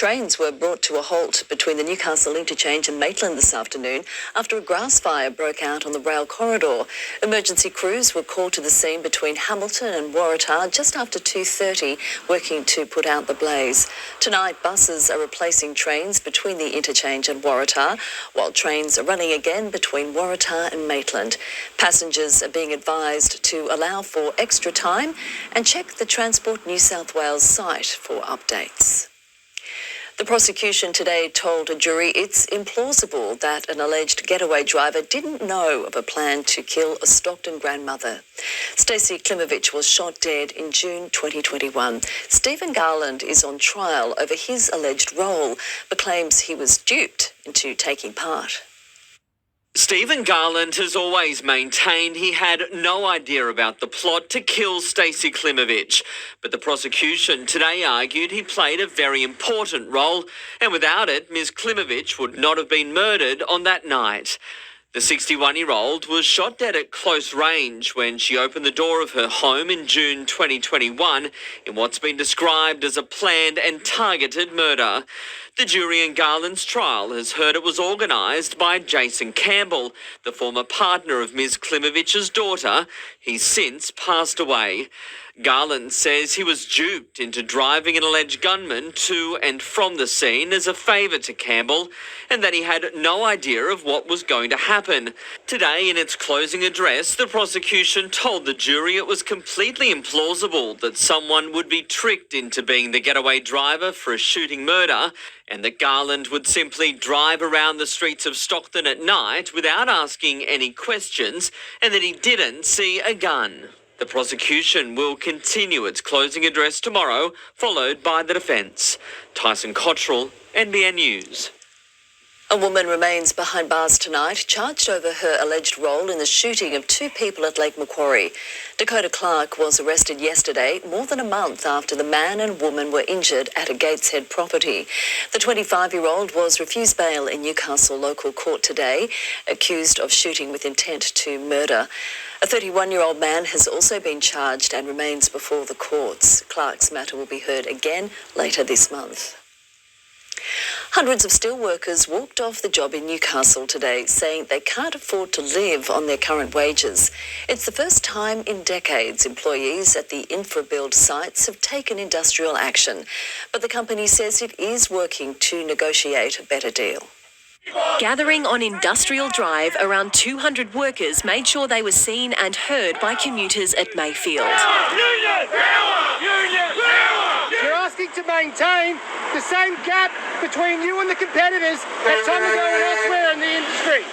Trains were brought to a halt between the Newcastle interchange and Maitland this afternoon after a grass fire broke out on the rail corridor. Emergency crews were called to the scene between Hamilton and Waratah just after 2:30, working to put out the blaze. Tonight, buses are replacing trains between the interchange and Waratah, while trains are running again between Waratah and Maitland. Passengers are being advised to allow for extra time and check the Transport New South Wales site for updates. The prosecution today told a jury it's implausible that an alleged getaway driver didn't know of a plan to kill a Stockton grandmother. Stacey Klimovich was shot dead in June 2021. Stephen Garland is on trial over his alleged role, but claims he was duped into taking part. Stephen Garland has always maintained he had no idea about the plot to kill Stacey Klimovich, but the prosecution today argued he played a very important role, and without it, Ms Klimovich would not have been murdered on that night. The 61-year-old was shot dead at close range when she opened the door of her home in June 2021 in what's been described as a planned and targeted murder. The jury in Garland's trial has heard it was organised by Jason Campbell, the former partner of Ms Klimovich's daughter. He's since passed away. Garland says he was duped into driving an alleged gunman to and from the scene as a favour to Campbell, and that he had no idea of what was going to happen. Today, in its closing address, the prosecution told the jury it was completely implausible that someone would be tricked into being the getaway driver for a shooting murder, and that Garland would simply drive around the streets of Stockton at night without asking any questions, and that he didn't see a gun. The prosecution will continue its closing address tomorrow, followed by the defence. Tyson Cottrell, NBN News. A woman remains behind bars tonight, charged over her alleged role in the shooting of 2 people at Lake Macquarie. Dakota Clark was arrested yesterday, more than a month after the man and woman were injured at a Gateshead property. The 25-year-old was refused bail in Newcastle local court today, accused of shooting with intent to murder. A 31-year-old man has also been charged and remains before the courts. Clark's matter will be heard again later this month. Hundreds of steelworkers walked off the job in Newcastle today, saying they can't afford to live on their current wages. It's the first time in decades employees at the InfraBuild sites have taken industrial action, but the company says it is working to negotiate a better deal. Gathering on Industrial Drive, around 200 workers made sure they were seen and heard by commuters at Mayfield. Union! Union! You're asking to maintain the same gap between you and the competitors that some are going elsewhere in the industry.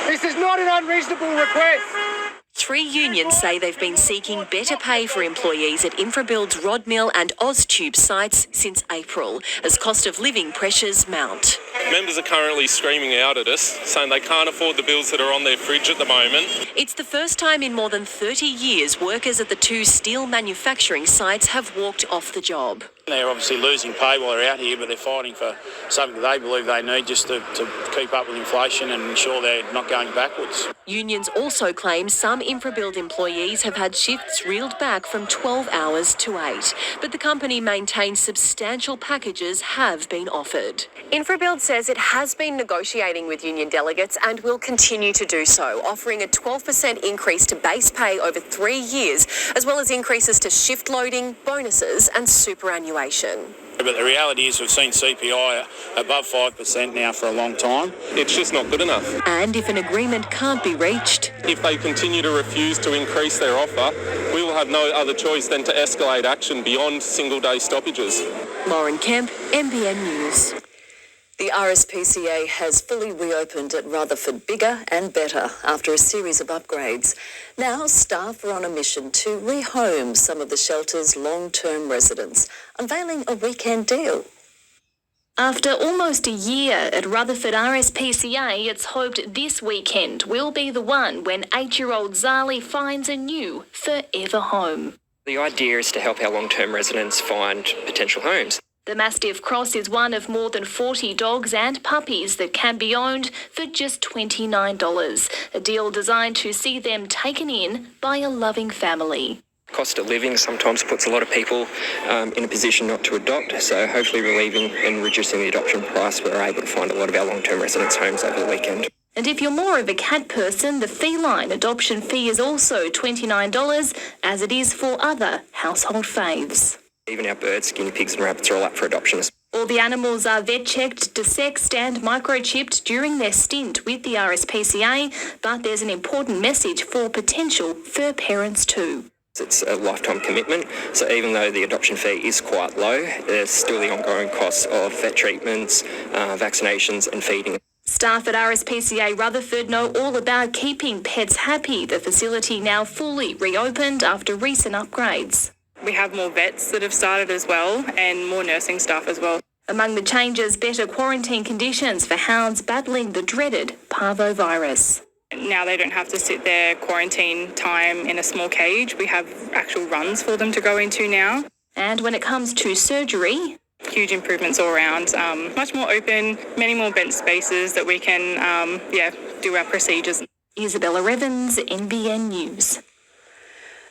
This is not an unreasonable request. 3 unions say they've been seeking better pay for employees at InfraBuild's Rod Mill and Oztube sites since April, as cost of living pressures mount. Members are currently screaming out at us, saying they can't afford the bills that are on their fridge at the moment. It's the first time in more than 30 years workers at the 2 steel manufacturing sites have walked off the job. They're obviously losing pay while they're out here, but they're fighting for something that they believe they need just to keep up with inflation and ensure they're not going backwards. Unions also claim some InfraBuild employees have had shifts reeled back from 12 hours to 8, but the company maintains substantial packages have been offered. InfraBuild says it has been negotiating with union delegates and will continue to do so, offering a 12% increase to base pay over 3 years, as well as increases to shift loading, bonuses and superannuation. But the reality is we've seen CPI above 5% now for a long time. It's just not good enough. And if an agreement can't be reached, If they continue to refuse to increase their offer, we will have no other choice than to escalate action beyond single-day stoppages. Lauren Kemp, NBN News. The RSPCA has fully reopened at Rutherford bigger and better after a series of upgrades. Now staff are on a mission to rehome some of the shelter's long-term residents, unveiling a weekend deal. After almost a year at Rutherford RSPCA, it's hoped this weekend will be the one when 8-year-old Zali finds a new forever home. The idea is to help our long-term residents find potential homes. The Mastiff Cross is one of more than 40 dogs and puppies that can be owned for just $29, a deal designed to see them taken in by a loving family. cost of living sometimes puts a lot of people in a position not to adopt. So hopefully relieving and reducing the adoption price, we're able to find a lot of our long-term residents homes over the weekend. And if you're more of a cat person, the feline adoption fee is also $29, as it is for other household faves. Even our birds, guinea pigs and rabbits are all up for adoption. All the animals are vet-checked, desexed and microchipped during their stint with the RSPCA, but there's an important message for potential fur parents too. It's a lifetime commitment, so even though the adoption fee is quite low, there's still the ongoing costs of vet treatments, vaccinations and feeding. Staff at RSPCA Rutherford know all about keeping pets happy. The facility now fully reopened after recent upgrades. We have more vets that have started as well and more nursing staff as well. Among the changes, better quarantine conditions for hounds battling the dreaded parvovirus. Now they don't have to sit their quarantine time in a small cage. We have actual runs for them to go into now. And when it comes to surgery, huge improvements all around. Much more open, many more bench spaces that we can, do our procedures. Isabella Evans, NBN News.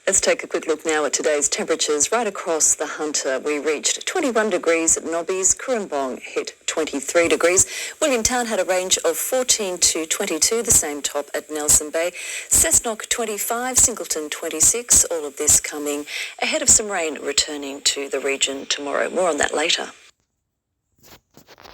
Let's take a quick look now at today's temperatures. Right across the Hunter, we reached 21 degrees at Nobby's. Cooranbong hit 23 degrees. Williamtown had a range of 14 to 22, the same top at Nelson Bay. Cessnock 25, Singleton 26, all of this coming ahead of some rain returning to the region tomorrow. More on that later.